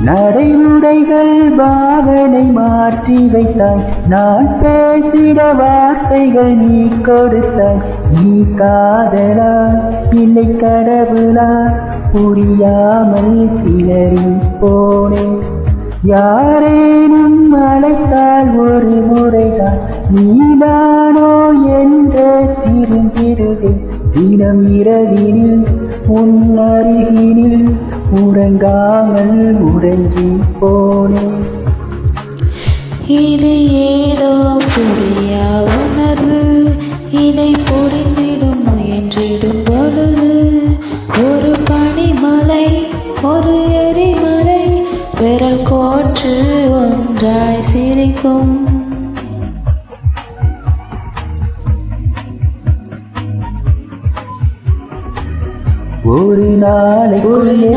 நடைமுறைகள் பாவனை மாற்றி வைத்தாய். நான் பேசிட வார்த்தைகள் நீ கொடுத்தாய். நீ காதலா இல்லை கடவுளா புரியாமல் கிளறி போனேன். யாரேனும் அழைத்தால் ஒரு முறைதான் நீதானோ என்று திரும்பிடுவேன். தினம் இரவினில் உன் அருகினில் உறங்காமல் உறங்கி போனேன். இது ஏதோ புரியா உணர்வு, இதை புரிந்திடும் முயன்றிடும் பொழுது ஒரு பனிமலை ஒரு எரிமலை விரல் கோற்று ஒன்றாய் சிரிக்கும். ஒரு நாளைக்குள்ள